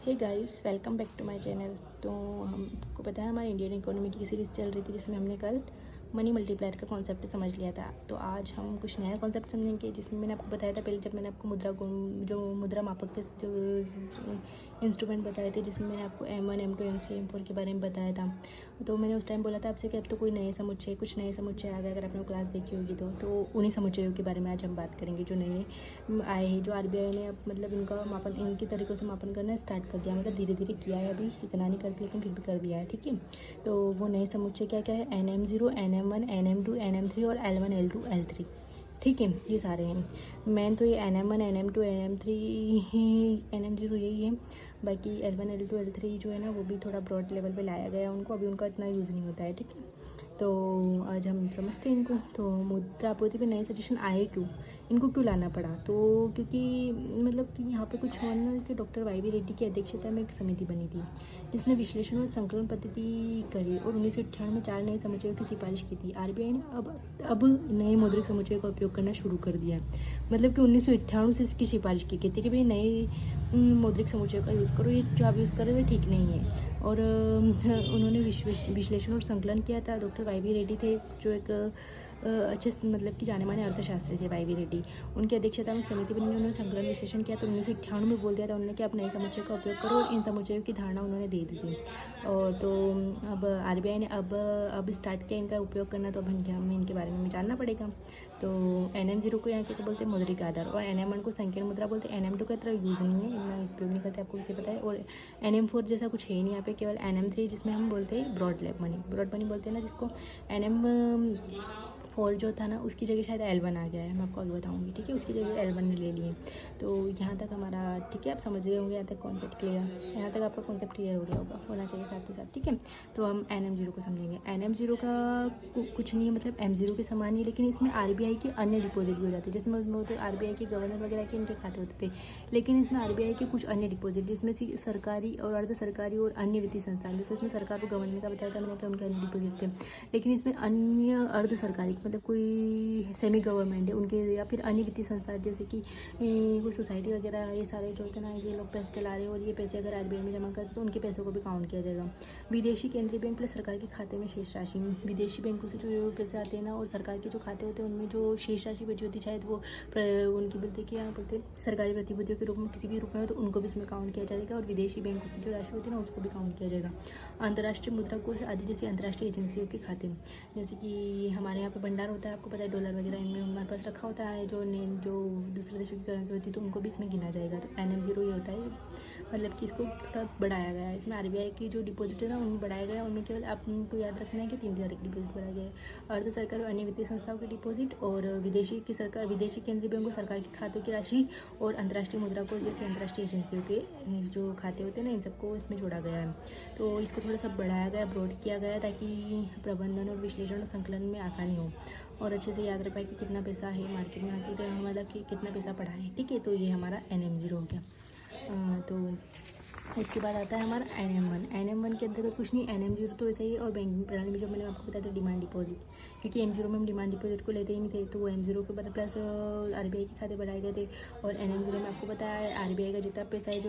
Hey guys, welcome back to my channel. तो हमको पता है हमारी इंडियन इकोनॉमी की सीरीज़ चल रही थी जिसमें हमने कल मनी मल्टीप्लायर का कॉन्सेप्ट समझ लिया था। तो आज हम कुछ नया कॉन्सेप्ट समझेंगे जिसमें मैंने आपको बताया था पहले, जब मैंने आपको जो मुद्रा मापक के जो इंस्ट्रूमेंट बताए थे, जिसमें मैंने आपको M1 M2 M3 M4 के बारे में बताया था। तो मैंने उस टाइम बोला था आपसे कि अब तो कुछ नए समुच्चय आ गए, अगर आपने क्लास देखी होगी तो उन्हीं समुच्चयों के बारे में आज हम बात करेंगे जो नए आए हैं, जो RBI ने अब मतलब इनका मापन इनके तरीक़ों से मापन करना स्टार्ट कर दिया। मतलब धीरे धीरे किया है, अभी इतना नहीं करते लेकिन फिर भी कर दिया है। ठीक है, तो वो नए समुच्चय क्या क्या है? NM0 NM1 NM2 NM3 और L1 L2 L3। ठीक है, ये सारे हैं। मेन तो ये NM1 NM2 NM3 NM0 यही है। बाकी L1 L2 L3 जो है ना, वो भी थोड़ा ब्रॉड लेवल पे लाया गया है उनको, अभी उनका इतना यूज़ नहीं होता है। ठीक है, तो आज हम समझते हैं इनको। तो मुद्रा आपूर्ति पे नए सजेशन आए क्यों, इनको क्यों लाना पड़ा? तो क्योंकि मतलब कि यहाँ पे कुछ हुआ ना कि डॉक्टर YV रेड्डी की अध्यक्षता में एक समिति बनी थी जिसने विश्लेषण और संकलन पद्धति करी और 1998 में 4 नए समुच्चयों की सिफारिश की थी। RBI ने अब नए मौद्रिक समुच्चयों का उपयोग करना शुरू कर दिया। मतलब कि 1998 से इसकी सिफारिश की गई थी कि भाई नए मौद्रिक समुच्चयों का यूज़ करो, ये जो आप यूज़ कर रहे हो ठीक नहीं है। और उन्होंने विश्लेषण और संकलन किया था। डॉक्टर YV रेड्डी थे जो एक अच्छे मतलब कि जाने माने अर्थशास्त्री थे YV रेड्डी। उनकी अध्यक्षता में समिति बनी, उन्होंने संकलन विश्लेषण किया। तो 1998 में बोल दिया था उन्होंने कि आप नए समुच्चय का उपयोग करो, और इन समुच्चयों की धारणा उन्होंने दे दी थी। और तो अब RBI ने अब स्टार्ट किया इनका उपयोग करना। तो अब हमें इनके बारे में जानना पड़ेगा। तो NM0 को यहाँ क्या बोलते हैं? मौद्रिक आधार। और NM1 को संकीर्ण मुद्रा बोलते हैं। NM2 का तरह यूज़ नहीं है, इतना उपयोग नहीं करते, आपको इसे पता है। और NM4 जैसा कुछ है ही नहीं यहाँ पे, केवल NM3 जिसमें हम बोलते हैं ब्रॉड मनी बोलते हैं ना, जिसको NM4 जो था ना उसकी जगह शायद L1 आ गया है, मैं आपको आगे बताऊंगी। ठीक है, उसकी जगह L1 ने ले लिए। तो यहाँ तक हमारा ठीक है, आप समझ गए होंगे यहाँ तक कॉन्सेप्ट क्लियर, यहाँ तक आपका कॉन्सेप्ट क्लियर हो गया होना चाहिए साथ ही साथ। ठीक है, तो हम NM0 को समझेंगे। NM0 का कुछ नहीं है, मतलब M0 के समान ही, लेकिन इसमें RBI के अन्य डिपॉजिट भी हो जाते हैं। जिसमें तो RBI के गवर्नर वगैरह के इनके खाते होते थे, लेकिन इसमें RBI के कुछ अन्य डिपॉजिट, जिसमें से सरकारी और अर्ध सरकारी और अन्य वित्तीय संस्थान, जैसे इसमें सरकार को गवर्नर का बताया था मैंने कि उनके अन्य डिपॉजिट थे, लेकिन इसमें अन्य अर्ध सरकारी मतलब कोई सेमी गवर्नमेंट है उनके, या फिर अन्य वित्तीय संस्थान जैसे कि कोई सोसाइटी वगैरह, ये सारे जो होते हैं ना, ये लोग पैसे चला रहे हैं और ये पैसे अगर RBI में जमा करते तो उनके पैसों को भी काउंट किया जाएगा। विदेशी केंद्रीय बैंक प्लस सरकार के खाते में शेष राशि, विदेशी बैंकों से जो पैसे आते हैं ना और सरकार के जो खाते होते हैं उनमें जो शेष राशि बची होती है, शायद वो उनकी बोलते क्या बोलते सरकारी प्रतिभूतियों के रूप में किसी भी रूप में हो तो उनको भी इसमें काउंट किया जाएगा। और विदेशी बैंकों की जो राशि होती है ना उसको भी काउंट किया जाएगा। अंतर्राष्ट्रीय मुद्रा कोष आदि जैसी अंतर्राष्ट्रीय एजेंसियों के खाते, जैसे कि हमारे यहाँ पे भंडार होता है, आपको पता है, डॉलर वगैरह इनमें हमारे पास रखा होता है, जो दूसरे देशों की करेंसी होती है, तो उनको भी इसमें गिना जाएगा। तो NM0 ये होता है, मतलब कि इसको थोड़ा बढ़ाया गया है। इसमें RBI की जो डिपॉजिट है ना उनमें बढ़ाया गया है। उनमें केवल आपको याद रखना है कि 3 तरह की डिपॉजिट बढ़ाया गया है: अर्ध सरकारी और अन्य वित्तीय संस्थाओं की डिपॉजिट, और विदेशी केंद्रीय बैंकों सरकार के खातों की राशि, और अंतर्राष्ट्रीय मुद्रा कोष जैसे अंतर्राष्ट्रीय एजेंसियों के जो खाते होते हैं ना, इन सबको इसमें जोड़ा गया है। तो इसको थोड़ा सा बढ़ाया गया, ब्रॉड किया गया, ताकि प्रबंधन और विश्लेषण और संकलन में आसानी हो और अच्छे से याद रख पाए कि कितना पैसा है मार्केट में आके, मतलब कि कितना पैसा पड़ा है। ठीक है, तो ये हमारा NM0 हो गया। तो इसके बाद आता है हमारा NM1 के अंतर्गत कुछ नहीं, NM0 तो ऐसा ही है। और बैंकिंग प्रणाली में जो मैंने आपको बताया था डिमांड डिपॉजिट, क्योंकि M0 में हम डिमांड डिपॉजिट को लेते ही नहीं थे, तो वो M0 के बाद प्लस RBI के खाते बढ़ाए गए थे। और NM0 में आपको पता है RBI का जितना पैसा है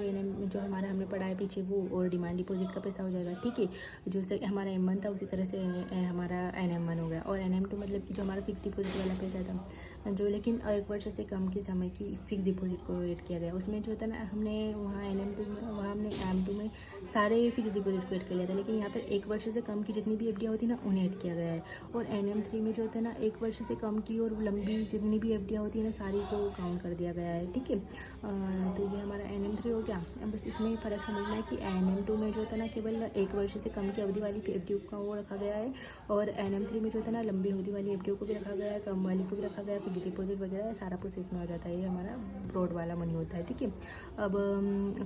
जो हमारा हमने पढ़ा है पीछे, वो और डिमांड डिपॉजिट का पैसा हो जाएगा। ठीक है, जो से हमारा M1 था उसी तरह से हमारा NM1 हो गया। और NM2 मतलब कि जो हमारा फिक्स डिपॉजिट वाला पैसा था, जो लेकिन 1 वर्ष से कम के समय की फिक्स डिपॉजिट को ऐड किया गया। उसमें जो होता है ना, हमने वहाँ NM2 में, वहाँ हमने M2 में सारे फिक्स डिपॉजिट को ऐड कर लिया था, लेकिन यहाँ पर 1 वर्ष से कम की जितनी भी FD होती है ना उन्हें ऐड किया गया है। और NM3 में जो होता है ना, 1 वर्ष से कम की और लंबी जितनी भी FD होती है ना, सारी को काउंट कर दिया गया है। ठीक है, तो ये हमारा NM3 हो गया। बस इसमें फ़र्क समझना है कि NM2 में जो होता है ना, केवल 1 वर्ष से कम की अवधि वाली FD का वो रखा गया है, और NM3 में जो होता है ना, लंबी अवधि वाली FD को भी रखा गया है, कम वाली को भी रखा गया है, डिपॉजिट वगैरह सारा प्रोसेस में हो जाता है। ये हमारा ब्रॉड वाला मनी होता है। ठीक है, अब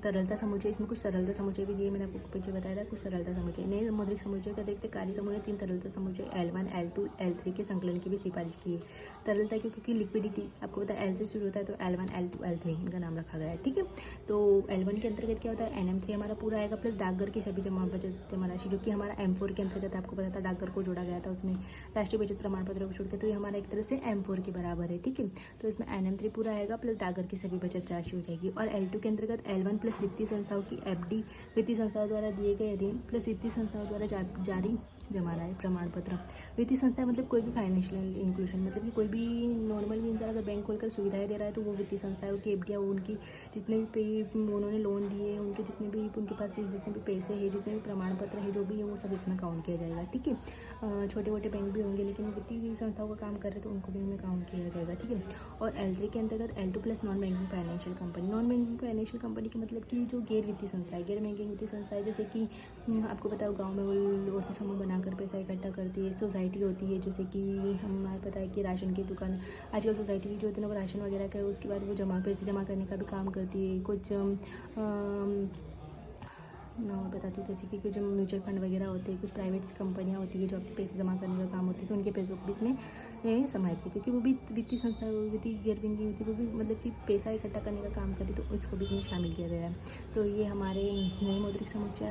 तरलता समुच्चय, इसमें कुछ तरलता समुच्चय भी दिए मैंने मैंने आपको पीछे बताया था, कुछ सरलता समुच्चय। नए मौद्रिक समुच्चय का देखते कार्य समूह ने 3 तरलता समुच्चय L1, L2, L3 के संकलन की भी सिफारिश की है। तरलता क्योंकि लिक्विडिटी आपको पता है L से शुरू होता है, तो L1, L2, L3 इनका नाम रखा गया है, ठीक है। तो L1 के अंतर्गत क्या होता है, NM3 हमारा पूरा आएगा, प्लस डाकघर की सभी जमा राशि, जो कि हमारा M4 के अंतर्गत आपको पता था डाकघर को जोड़ा गया था उसमें राष्ट्रीय बचत प्रमाण पत्र को छोड़ के, तो ये हमारा एक तरह से M4 के बराबर है, ठीक है। तो इसमें NM3 पूरा आएगा, प्लस डाकघर की सभी बचत राशि हो जाएगी। और L2 के अंतर्गत L1 प्लस वित्तीय संस्थाओं की FD, वित्तीय संस्थाओं द्वारा दिए गए ऋण, प्लस वित्तीय संस्थाओं द्वारा जारी जमा रहा है प्रमाण पत्र। वित्तीय संस्था मतलब कोई भी फाइनेंशियल इंक्लूजन, मतलब कि कोई भी नॉर्मल भी इंसान अगर बैंक खोलकर सुविधाएं दे रहा है तो वो वित्तीय संस्था है, उनकी एफडियाँ, उनकी जितने भी उन्होंने लोन दिए, उनके जितने भी उनके पास जितने भी पैसे हैं, जितने भी प्रमाण पत्र है, जो भी है वो सब इसमें काउंट किया जाएगा, ठीक है। छोटे मोटे बैंक भी होंगे लेकिन वित्तीय संस्थाओं का काम कर रहे हैं तो उनको भी इनमें काउंट किया जाएगा, ठीक है। और L3 के अंतर्गत L2 plus non banking financial company. Non banking financial company के मतलब कि जो गैर वित्तीय संस्था है, गैर बैंकिंग वित्तीय संस्था है, जैसे कि आपको बताओ गाँव में वो औरतें समूह बनाकर पैसा इकट्ठा करती है। सोसाइटी होती है, जैसे कि हमें पता है कि राशन की दुकान आजकल सोसाइटी की जो होती है ना, वो राशन वगैरह का, उसके बाद वो पैसे जमा करने का भी काम करती है। कुछ मैं बताती हूँ, जैसे कि कुछ म्यूचुअल फंड वगैरह होते हैं, कुछ प्राइवेट कंपनियाँ होती है जो आपके पैसे जमा करने का काम होती है, तो उनके पैसों को भी इसमें समाहित है, क्योंकि वो भी वित्तीय संस्था, वित्तीय गैर बैंकिंग वित्तीय, वो भी मतलब कि पैसा इकट्ठा करने का काम करी, तो उसको भी इसमें शामिल किया गया है। तो ये हमारे नए मौद्रिक समुच्चय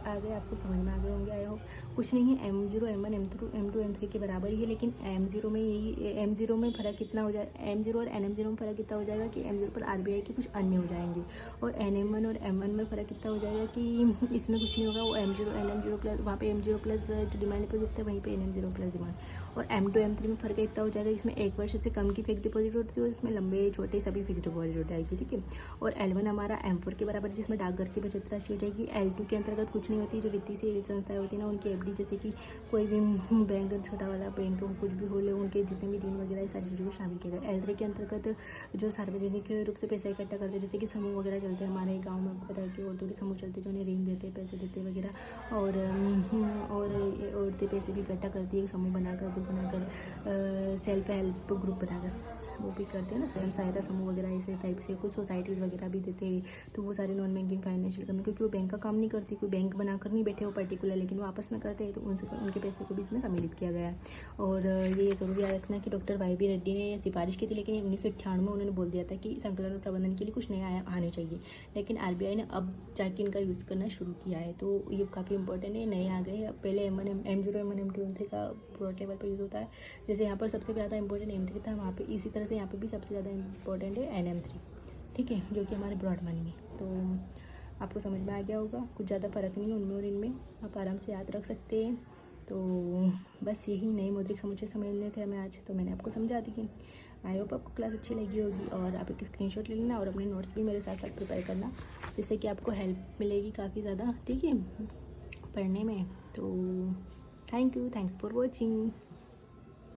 आ गए, आपको समझ में आ गए होंगे, आई होप। कुछ नहीं है, M0, M1, M2, M3 के बराबर ही है, लेकिन M0 में यही M0 में फ़र्क कितना हो जाए, M0 और NM0 में फ़र्क कितना हो जाएगा कि M0 पर RBI के कुछ अन्य हो जाएंगे, और NM1 और M1 में फ़र्क कितना हो जाएगा कि इसमें कुछ नहीं होगा, वो M0 NM0 प्लस, वहाँ पे M0 प्लस जो डिमांड डिपॉजिट है वहीं पे NM0 प्लस डिमांड। और M2 M3 में फ़र्क इतना हो जाएगा, इसमें 1 वर्ष से कम की फिक्स डिपॉजिट होती है और इसमें लंबे छोटे सभी फिक्स डिपॉजिट हो जाएगी, ठीक है। और L1 हमारा M4 के बराबर, जिसमें डाकघर की बचत राशि हो जाएगी। L2 के अंतर्गत कुछ नहीं होती, जो वित्तीय सेवी संस्थाएं होती है ना, उनकी FD, जैसे कि कोई भी बैंक, छोटा वाला बैंक हो, कुछ भी हो ले, उनके जितने भी ऋण वगैरह ये सारी चीज़ों को शामिल किया गया। L3 के अंतर्गत जो सार्वजनिक रूप से पैसा इकट्ठा करते हैं, जैसे कि समूह वगैरह चलते हैं हमारे गाँव में, पता है कि औरतों के समूह चलते हैं जो उन्हें ऋण देते हैं, पैसे देते वगैरह, और औरतें पैसे भी इकट्ठा करती है, समूह बनाकर, ग्रुप बनाकर, सेल्फ हेल्प ग्रुप बनाकर वो भी करते हैं ना, स्वयं सहायता समूह वगैरह ऐसे टाइप से। कुछ सोसाइटीज़ वगैरह भी देते हैं, तो वो सारे नॉन बैंकिंग फाइनेंशियल कंपनी, क्योंकि वो बैंक का काम नहीं करती, कोई बैंक बनाकर नहीं बैठे हो पर्टिकुलर, लेकिन वो आपस में करते हैं, तो उनके पैसे को भी इसमें सम्मिलित किया गया है। और ये ज़रूरी याद रखना कि डॉक्टर YB रेड्डी ने सिफारिश की थी, लेकिन 1998 में उन्होंने बोल दिया था कि संकलन और प्रबंधन के लिए कुछ नया आने चाहिए, लेकिन RBI ने अब जाके इनका यूज़ करना शुरू किया है, तो ये काफ़ी इंपॉर्टेंट है, नए आ गए। पहले M1, M0, M1, M2, M3 का ब्रॉड लेवल पर यूज़ होता है, जैसे यहाँ पर सबसे ज़्यादा इंपॉर्टेंट M3 था, वहाँ पे इसी तरह से यहाँ पे भी सबसे ज़्यादा इंपॉर्टेंट है NM3, ठीक है, जो कि हमारे ब्रॉड मनी में। तो आपको समझ में आ गया होगा, कुछ ज़्यादा फ़र्क नहीं है उनमें और इनमें, आप आराम से याद रख सकते हैं। तो बस यही नए मौद्रिक समुच्चय समझने थे हमें आज, तो मैंने आपको समझा दी। आई होप आपको क्लास अच्छी लगी होगी, और आप एक स्क्रीनशॉट ले लेना और अपने नोट्स भी मेरे साथ साथ प्रिपेयर करना, जिससे कि आपको हेल्प मिलेगी काफ़ी ज़्यादा, ठीक है, पढ़ने में। तो thank you, thanks for watching.